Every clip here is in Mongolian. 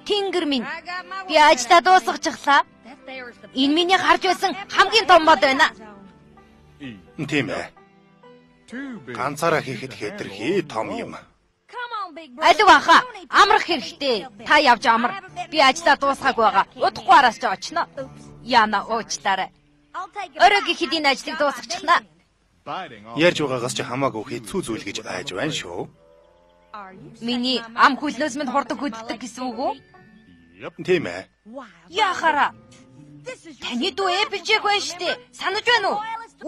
Тэнгэр минь. Би ажлаа дуусгачихлаа. Энэ миний харж байсан хамгийн том мод байна. Тийм ээ. Ганцаараа хийхэд хэтэрхий том юм. Алив аха, амрах хэрэгтэй. Та явж амар. Би ажлаа дуусгааг байгаа. Удахгүй араас ч очно. Яна уучлаарай. Орой гэхэд энэ ажлыг дуусгачихна. Ярьж байгаагаас ч хамаагүй хэцүү зүйл гэж айж байна шүү. Миний ам хөлнөөс минь хурдаг хөдөлдөг гэсэн үг үү? Тийм ээ. Яхара. Таны дүү Эпплжек байна штэ. Санаж байна уу?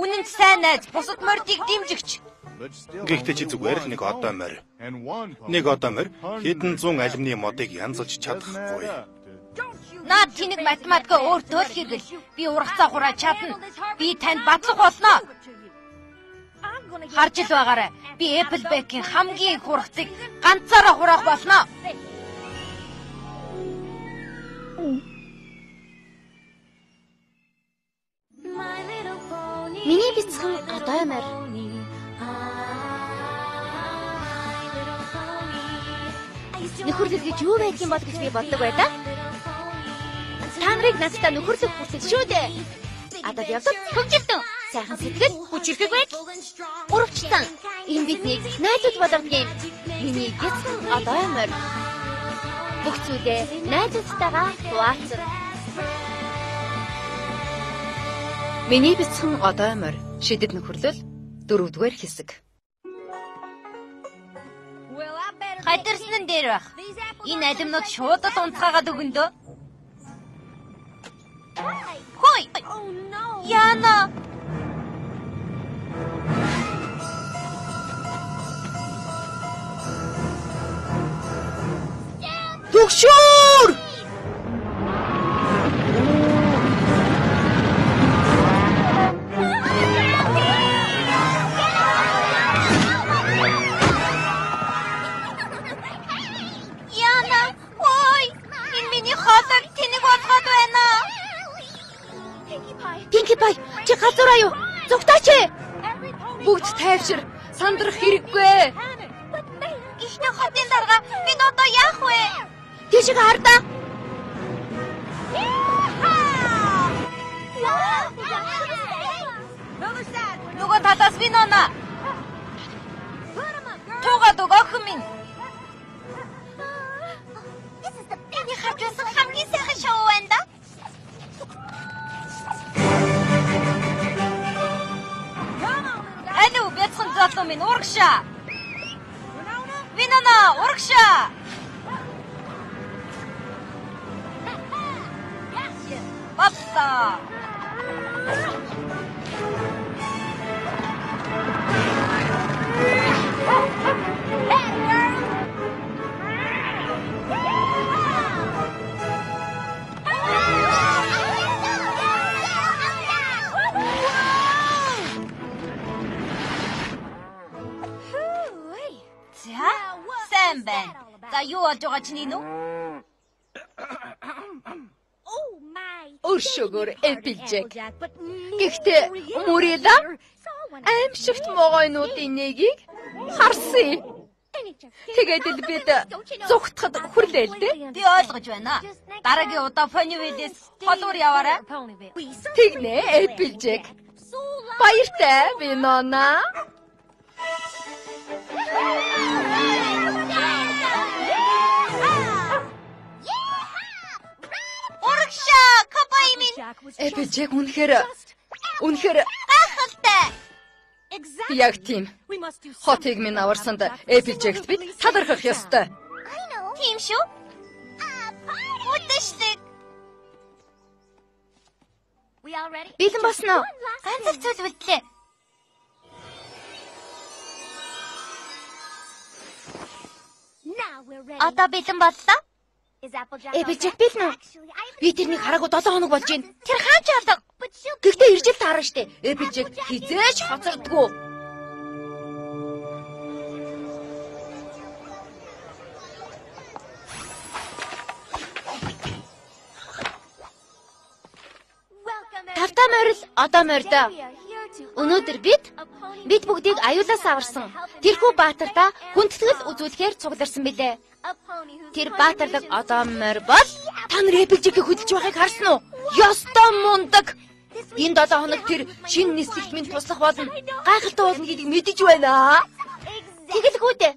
Үнэн сайн найз, бусад мордыг дэмжигч. Гэхдээ чи зүгээр л нэг одоо морь. Нэг одоо морь хэдэн зуун алюминий модыг янзалж чадахгүй. Наад тэнэг математикаа өөртөө л хэрэгэл. Би ургацаа хураа чадна. Би танд батлах болно. Харж л байгаарай. Би Эпплбекийн хамгийн их хургацыг ганцаараа хураах болно. Миний бяцхан одоо морь. Нөхөрлөл гэж юу байх юм бол гэж би боддог байлаа. Та нарыг надтай нөхөрлөх хүсэж шүү дээ. Адад явдаг хөвжилтөн. Сайхан сэтгэл, хүчирхэг байдал. Урвчтан. Энэ биднийг найзууд болгодгийн. Миний бяцхан одоо морь. Бүх зүйлээ найзуудтайгаа хуваалцсан. Миний бяцхан одоо морь. Шидэд нөхөрлөл 4-р хэсэг. Хайтарсан нь дээр байх. Энэ алимнууд шууд л унтгаагаад өгөндөө. Хой! Яна! Төгшөөр! Pinkie Pie, чи газараа юу? Зүгтаач ээ. Бүгд тайвшир. Сандрах хэрэггүй. Гişнэ хотын дарга би одоо яах вэ? Тийшээ хардаа. Нөгөө татас би нона. Тугаад өгөх минь. Би хажуусан хамгийн сайхан шоу байна да. Алло, бяцхан залуу минь урагшаа. Винона, урагшаа. Бапта. Сайн байна. За юу болж байгаа чинь нү? Өршөөгөр Эпплжек. Гэхдээ Мурила аимшигт могойнуудын нэгийг харсан. Тэгээд л бид зүгтхад хүрлээ л дээ. Би ойлгож байна. Дараагийн удаа Фонивэлээс холуур яваарай. Тэгнэ Эпплжек. Баяртай Винона. Урагшаа, капай минь. Эпплжек үнэхээр Гахалтай. яг тийм. Хотыг минь аварсанд Эпплжект бид талархах ёстой. Тийм шүү. Үдэшлэг. Бэлэн босноо. Ганц зүйл үлдлээ. Одоо бэлэн боллоо. Эпплжек бэлэн үү? Би тэрнийг хараагүй 7 хоног болж байна. Тэр хаач алга. Гэхдээ ирж л таарна штэ. Эпплжек хизээч хоцордгоо. Тавтаа морил одоо морьдоо. Өнөөдөр бид Бид бүгдийг аюулаас аварсан. Тэрхүү баатартаа хүндэтгэл үзүүлэхээр цугларсан билээ. Тэр баатарлаг одоо морь бол та нар Эпплжэкийг хөдөлж байгааг харсан уу? Ёстой мундаг. Энэ 7 хоног тэр шинэ нислэгт минь туслах болно. Гайхалтай болно гэдгийг мэдэж байна. Тэгэлгүй дээ.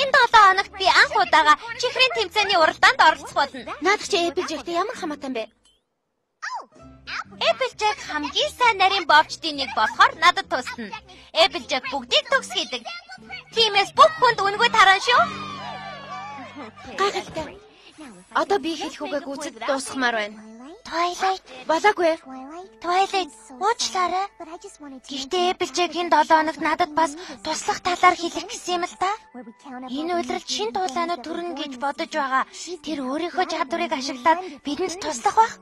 Энэ 7 хоногт би анх удаага чихрийн тэмцээний уралдаанд оролцох болно. Наадах чи Эпплжэктэй ямар хамаатай юм бэ? Эпплжэк хамгийн сайн нарийн бовчдын нэг болохоор надад тусна. Эпплжэк бүгдийг төгсгийдэг. Тиймээс бүх хүнд үнгүй таран шүү. Гайхалтай. Одоо би хэлэх үгийг үзэж дуусгамаар байна. Twilight болоогүй. Twilight уучлаарай. Гэхдээ Эпплжэкийн 7 хоногт надад бас туслах талаар хэлэх гэсэн юм л да. Энэ үйлрэлд шинэ дуулаанууд төрнө гэж бодож байгаа. Тэр өөрийнхөө чадварыг ашиглаад бидэнд туслах байх.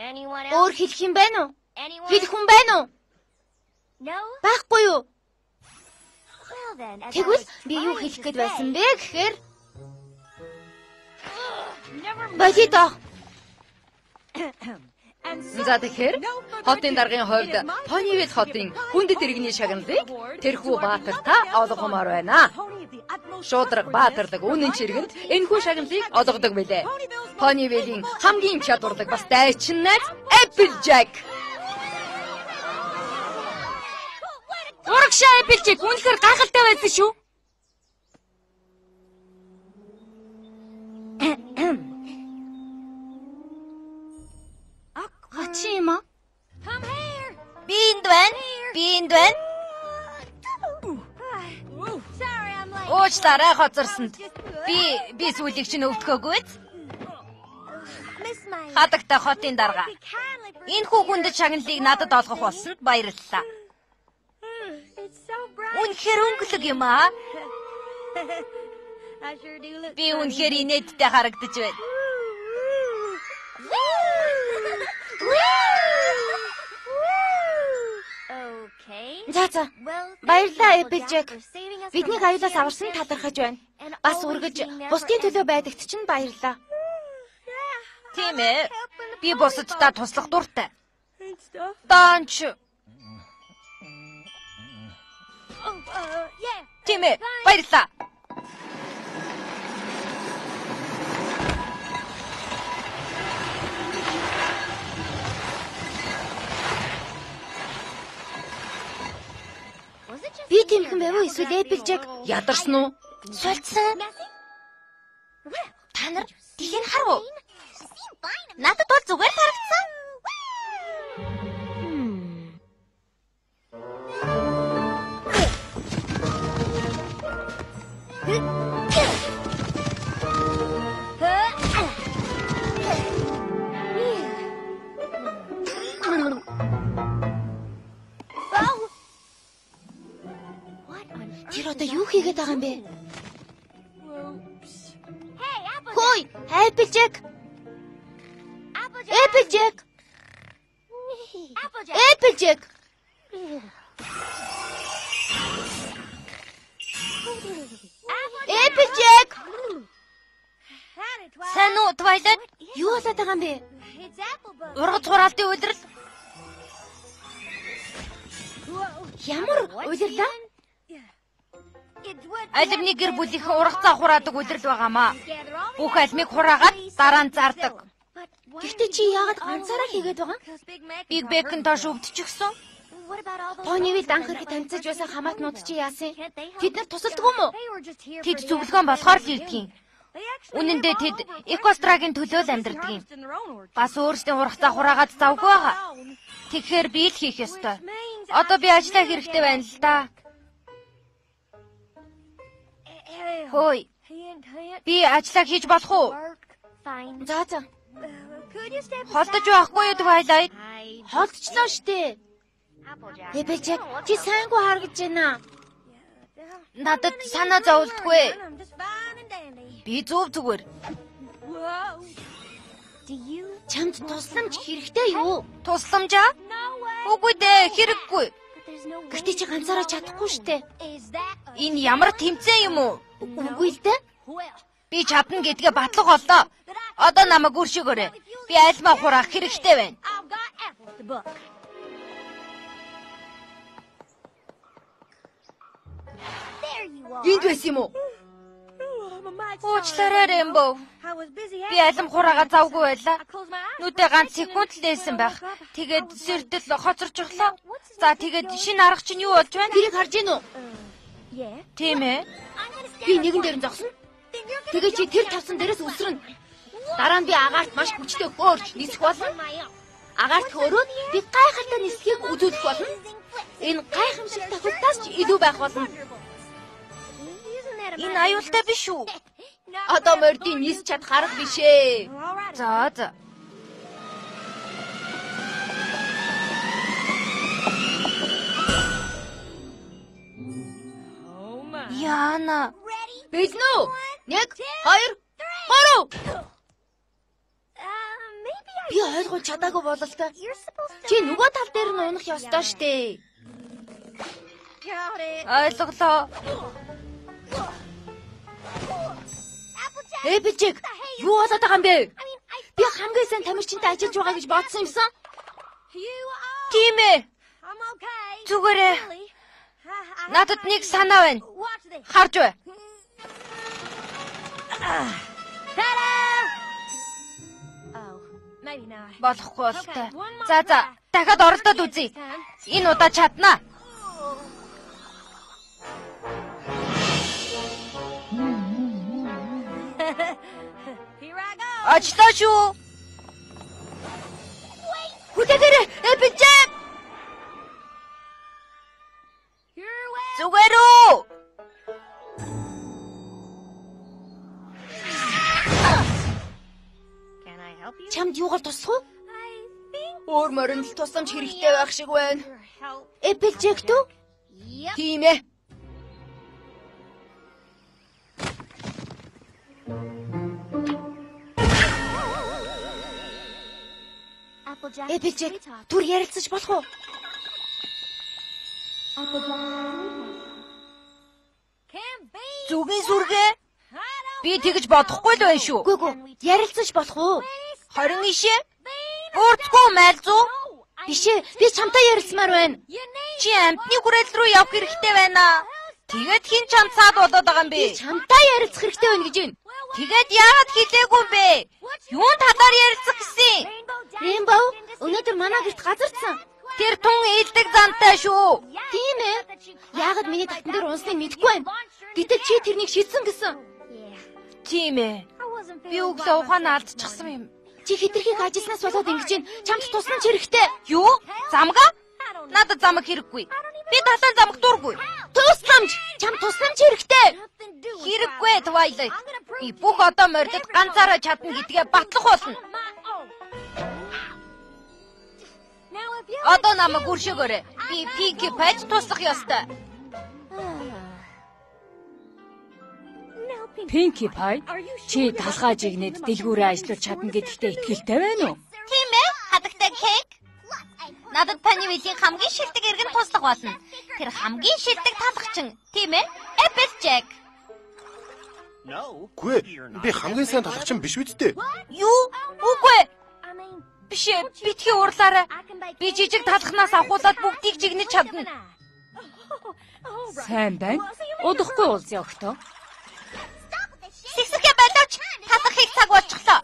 Өөр хэлэх юм байна уу? Хэлэх хүн байна уу? Байхгүй юу? Тэгвэл би юу хэлэх гээд байсан бэ гэхээр Бажито. За тэгэхээр хотын даргын хувьд Понивил хотын хүндэт иргэний шагналыг тэрхүү баатартаа олгомоор байна. Шуудраг баатарлаг үнэн чиргэнд энэхүү шагналыг олгодог билээ. Понивилийн хамгийн чадварлаг бас дайчин найз Эпплжэк. Урагшаа Эпплжэк үнэхээр гайхалтай байсан шүү. Хачи юм аа? Би энд байна. Уучлаарай хоцорсонд. Би сүүлийг чинь өвдөхөөгүй. Хадагтай хотын дарга. Энэ хүү хүндэт шагналыг надад олгох болсонд баярлалаа. Үнэхээр өнгөлөг юм аа. Би үнэхээр инээдтэй харагдаж байна. За. Баярлалаа Эпплжэк. Биднийг аюулаас аварсан талархаж байна. Бас үргэж бусдын төлөө байдагт чинь баярлалаа. Тийм ээ. Би бусадтай туслах дуртай. Данч. Тийм ээ. Баярлалаа. Би тэмхэн байв уу эсвэл Эпплжэк Ядарсан уу? сулцсан? Та нар дэлхийн харав уу? Надад бол зүгээр харагдсан. Тэр одоо юу хийгээд байгаа юм бэ? Хөөй, Эпплжэк. Эпплжэк. Эпплжэк. Сайн уу, Twilight? Юу болоод байгаа юм бэ? Ургац хураалтын үйлрэл. Ямар удирлаа? Алимны гэр бүлийнхэн ургацаа хураадаг үйлрэл байгаамаа. Бүх алимыг хураагаад дараа нь зардаг. Гэхдээ чи яагаад ганцаараа хийгээд байгаа? Биг Бэкэн тоош өвдчихсөн. Понивил анх ирэхэд танилцаж байсан хамаатнууд чи яасан? Тэд нар тусалдаг юм уу? Тэд зөвлөгөөн болохоор л ирдэг юм. Үнэн дээр тэд Экострагийн төлөө л амьдардаг юм. Бас өөрсдийн ургацаа хураагаад завгүй байгаа. Тэгэхээр би л хийх ёстой. Одоо би ажиллах хэрэгтэй байна л да. Хөөе. Би ажиллаа хийж болох уу? За. Холдож байхгүй юу, Twilight? Холдчихлоо штэ. Эпплжэк, чи сайнгүй харагдаж байна. Надад санаа зовлтгүй. Би зүгээр. Чамд тусламж хэрэгтэй юу? Тусламж аа? Үгүй дээ, хэрэггүй. Гэхдээ чи ганцаараа чадахгүй штэ. Энэ ямар тэмцээн юм уу? Үгүй л дээ. Би чадна гэдгээ батлах болоо. Одоо намайг үршигээрэй. Би айлмаа хураах хэрэгтэй байна. Энд байсан юм уу? Уучлаарай Рэмбо. Би алим хураагаа завгүй байлаа. Нүдээ ганц секунд л нээсэн байх. Тэгээд сэртэл хоцорч оглоо. За тэгээд шинэ арга чинь юу болж байна? Тэрийг харж гин үү? Тийм ээ. Би нэгэн дээр нь зогсно. Тэгээ чи тэр тавсан дээрээс үсрэн. Дараа нь би агаарт маш хүчтэй хөөрч нисэх болно. Агаарт хөөрөөд би гайхалтай нисхийг үзүүлэх болно. Энэ гайхамшиг тохиолдолд ч илүү байх болно. Энэ аюултай биш үү? Одоо мордын нис чад харах биш ээ. За. Яна. Бизнэ үү? 1 2 3. Би ойлгож чадаагүй болол та. Чи нөгөө тал дээр нь унах ёстой штэ. Ойлголоо. Эпичек, юу болоод байгаа юм бэ? Би хамгийн сайн тамирчинтай ажиллаж байгаа гэж бодсон юмсан. Тийм ээ. Зүгээрээ. Надад нэг санаа байна. Харж бай. Болохгүй болтой. За, дахиад оролдоод үзье. Энэ удаа чаднаа. Ачлаа шүү. Хүлээгээрэй, Эпичек. Зүгээр үү? Чамд юугаар туслах уу? Өөр морин л тусламж хэрэгтэй байх шиг байна. Эпичек дүү? Тийм ээ. Эпичек, түр ярилцаж болох уу? Зүгийн сүргээ. Би тэгж бодохгүй л байна шүү. Үгүй, ярилцаж болох уу? 29. Өөртгөө майлзуу. Биш ээ, би чамтай ярилцмаар байна. Чи амтны хүрээлэл рүү явах хэрэгтэй байна. Тэгээд хин чам цаад болоод байгаа юм бэ? Би чамтай ярилцах хэрэгтэй байна гэж байна. Тэгээд яагаад хэлээгүй юм бэ? Юун талаар ярилцах гэсэн? Рэмбо, өнөөдөр манай гэрт газарцсан. Тэр тун ээлдэг зантай шүү. Тийм ээ. Яагаад миний татан дээр унсныг мэдэхгүй байна. Гэтэл чи тэрнийг шийдсэн гэсэн. Тийм ээ. Би өглөө ухаанаа алдчихсан юм. Чи хитрхийг ажилласнаас болоод ингэж байна. Чамд тусна ч хэрэгтэй. Юу? Замга? Надад замг хэрэггүй. Би талан замг дургүй. Тусламж! Чам тусламж хэрэгтэй. Хэрэггүй Twilight. Би бүх одоо мордод ганцаараа чадна гэдгээ батлах болно. Одоо намайг үршөөгөөрэй. Би Pinkie Pie туслах ёстой. Pinkie Pie, чи талхаа жигнэд дэлгүүрээ ажиллаж чадна гэдэгтээ итгэлтэй байна уу? Тийм ээ, хадагтай Кейк. Надад Pennywise-ийн хамгийн шилдэг эргэн туслах болно. Тэр хамгийн шилдэг талхчин, тийм ээ? Applejack. Гүй, би хамгийн сайн талхчин биш үсттэй. Юу? Үгүй. Биш ээ, битгий уурлаарай. Би жижиг талхнаас авахуулаад бүгдийг жигнэж чадна. Сайн байна. Удахгүй уулзъя өгтөө. Сэгсэхэ болооч талхахыг цаг болчихлоо.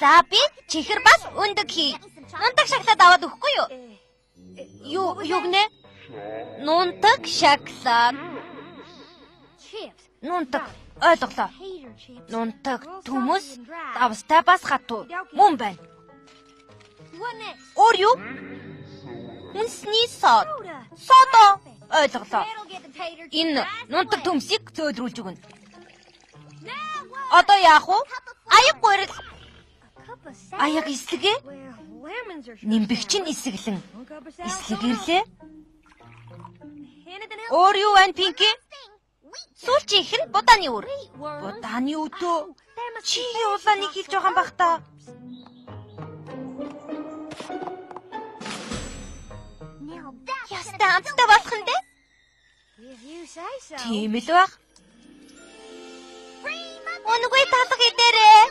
За би чихэр бас өндөг хий. Нунтаг шоколад аваад өгөхгүй юу? Юу гэнэ? Нунтаг шоколад. Нунтаг ойлголоо. Нунтаг төмөс давстай бас хатуу. Мөн байна. Өөр юу? Үнсний сод. Содо ойлголоо. Энэ нунтаг төмсийг зөөлрүүлж өгнө. Одоо яах вэ? Аяг гурил. Аяг эслэгээ? Нимбэгчин эсгэлэн. Эслэгэрлээ. Өөр юу байна Pinkie? Сүүлчийнх нь будааны үр. Будааны өдөө. Чи улааныг хэлж байгаа юм бах та. Ястаа амттай болох нь дээ. Тийм л байх. Үнэгүй талх идэрээ.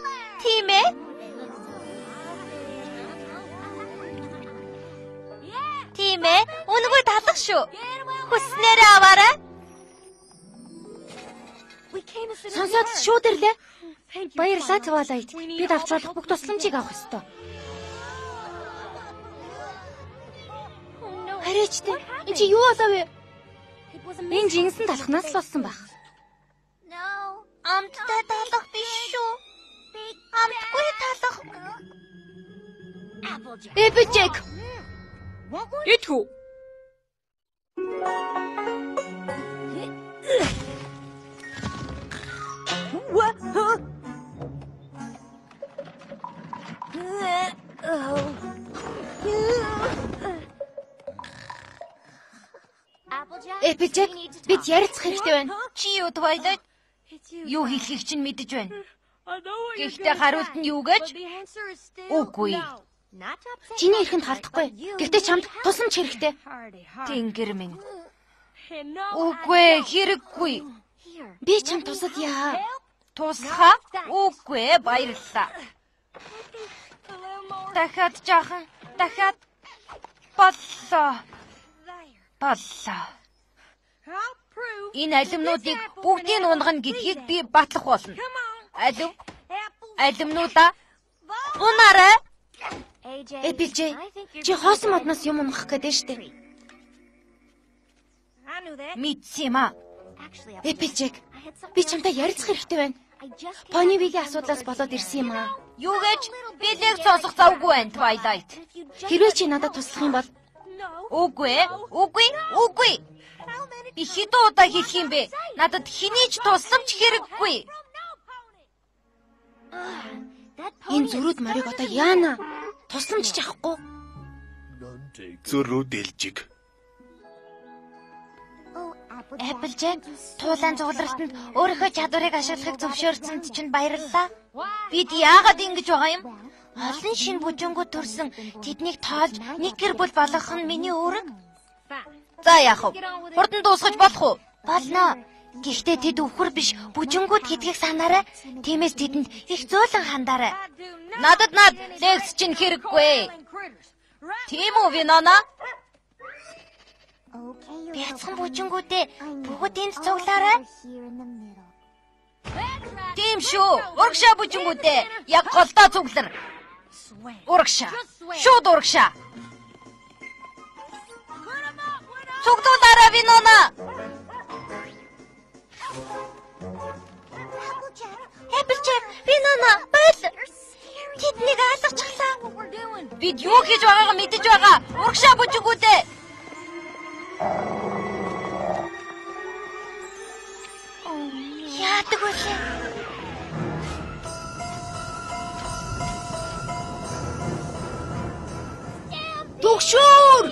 Тийм ээ. Тийм ээ. Үнэгүй талх шүү. Хүснээрээ аваарай. Сонсоод шууд ирлээ. Баярлалаа Twilight. Бид авч болох бүх тусламжийг авах ёстой. Хараач дээ. Энд чи юу болов вэ? Энэ жинсэн талхнаас л болсон байх. Амттай талах биш шүү. Амтгүй талах. Applejack. Идхүү. Applejack, бид ярилцах хэрэгтэй байна. Чи юу Twilight? Юу хэлхийг чинь мэдэж байна. Гэхдээ хариулт нь юу гэж? Үгүй. Чиний эрхэнд халдахгүй. Гэхдээ чамд тусламж хэрэгтэй. Тэнгэр минь. Үгүй, хэрэггүй. Би чамд тусад яа. Туслахаа? Үгүй, баярлалаа. Дахиад жаахан, дахиад боллоо. Энэ алимнуудыг бүгдийг унгана гэдгийг би батлах болно. Алимнуудаа унаарай. Applejack, чи хоосон модноос юм унах гэдэг штэ. Мэдсэн юм аа. Applejack, би чамтай ярилцах хэрэгтэй байна. Ponyville-ийн асуудлаас болоод ирсэн юм аа. Юу гэж? Би лэг сонсох завгүй байна, Twilight. Хэрвээ чи надад туслах юм бол Үгүй. Би хэдэн удаа хэлэх юм бэ? Надад хэний ч тусламж хэрэггүй. энэ зүрүүд марыг одоо яана? Тусламж ч авахгүй. Зүрүү дэлжиг. Applejack, туулайн зуглалтанд өөрийнхөө чадварыг ашиглахыг зөвшөөрсөнд чинь баярлалаа. Бид яагаад ингэж байгаа юм? Олон шин бүжингүүд төрсөн. Тэднийг тоолж нэг гэр бүл болгох нь миний үүрэг. За яах вэ? Хурдан дуусгаж болох уу? Болно. Гэхдээ тэд өвхөр биш, бүжингүүд гэдгийг санаарай. Тиймээс тэдэнд их зөөлөн хандаарай. Надад лекс чинь хэрэггүй. Тийм үү, Winona? Бяцхан бүжингүүдээ бүгд энд цуглаарай. Тийм шүү. Урагшаа бүжингүүдээ яг голдоо цуглар. Урагшаа. Шууд урагшаа. Цуглуулаарай, Winona. Applejack, Winona, байл. Тэднийг алгачихлаа. Бид юу хийж байгаагаа мэдэж байгаа. Урагшаа бүжингүүдээ. Яадаг вэ? Түгшүүр!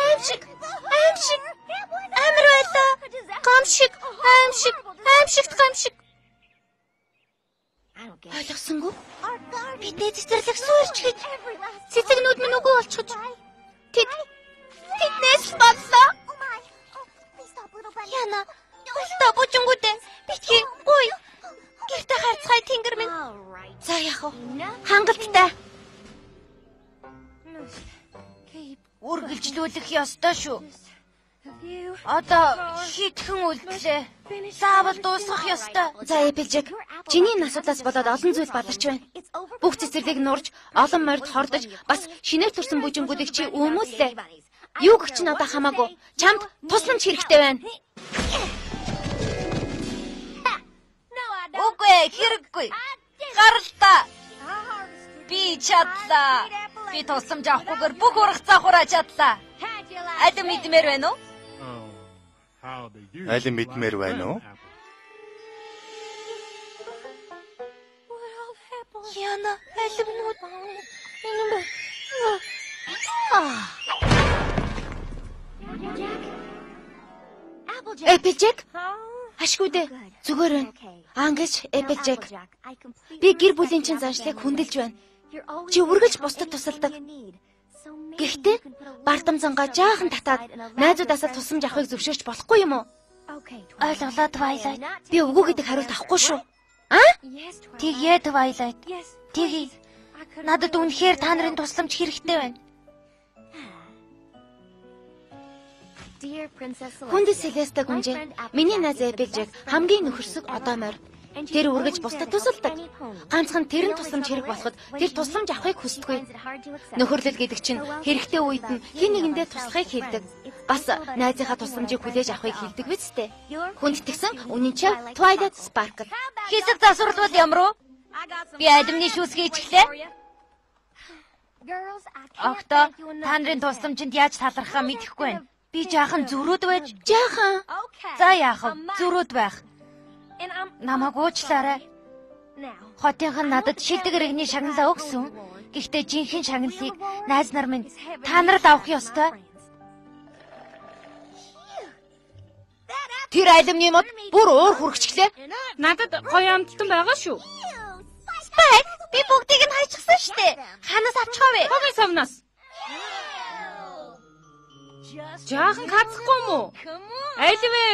Аимшиг. Амар байлаа. Гамшиг. Ойлгосонгүй. Бидний цэцэрлэг суурч гэж. Цэцэгнүүд минь үгүй болчиход. Тэднээс боллоо. Яна, гол бүжингүүдээ битгий гуй. Гэртээ харцгай тэнгэр минь. За яах вэ? Хангалттай. Үргэлжлүүлэх ёстой шүү. Одоо хитгэн үлдлээ. Заавал дуусгах ёстой. За Applejack, чиний энэ асуудлаас болоод олон зүйл бадарч байна. Бүх цэцэрлийг нурж, олон морьд хордож, бас шинээр төрсэн бүжингүүдийг чи өмүүллээ. Юу гэх чинь одоо хамаагүй. Чамд тусламж хэрэгтэй байна. Үгүй, хэрэггүй. Гаралтаа. Би чадлаа. Би тусламж авахгүйгээр бүх ургацаа хурааж чадлаа. Алин мэдмээр байна уу? Алин мэдмээр байна уу? Яна, алимнууд. Applejack, Ашгүй дээ. Зүгээр байна. Ангиж Applejack. Би гэр бүлийн чинь заншлыг хүндэлж байна. Чи үргэлж бусдад тусалдаг. Гэхдээ бардамзангаа жаахан татаад найзуудаасаа тусламж авахыг зөвшөөрч болохгүй юм уу? Ойлголоо Twilight. Би үгүй гэдэг хариулт авахгүй шүү. Тэгээ Twilight. Тэгээ. Надад үнэхээр та нарын тусламж хэрэгтэй байна. Хүндэс Селеста гүнжээ. Миний найз Applejack хамгийн нөхөрсөг одоо морь. Тэр үргэлж бусдад тусалдаг. Ганцхан тэр нь тусламж хэрэг болоход тэр тусламж авахыг хүсдэггүй. Нөхөрлөл гэдэг чинь хэрэгтэй үед нь хэн нэгэндээ туслахыг хэлдэг. Бас найзынхаа тусламжийг хүлээж авахыг хэлдэг биз дээ. Хүндэтгсэн үнэн чив Twilight Sparkle. Хэсэг засварлууд ямар уу? Би алимны шүүсгээ ичглээ. Огтоо, та нарын тусламжинд яаж талархахаа мэдэхгүй байна. Би жаахан зүрүүд байж. Жаахан. За яах вэ? Зүрүүд байх. Намайг уучлаарай. Хотынх нь надад шилдэг рэгний шагналаа өгсөн. Гэхдээ жинхэнэ шагналыг найз нар минь та нарт авах ёстой. Тэр алимны мод бүр уур хүрчихлээ. Надад гоё амттан байгаа шүү. Спайк, би бүгдийг нь хайчихсан штэ. Ханаас авчихав вэ? Хогийн савнаас. Жаахан хацхгүй юм уу? Аль вэ?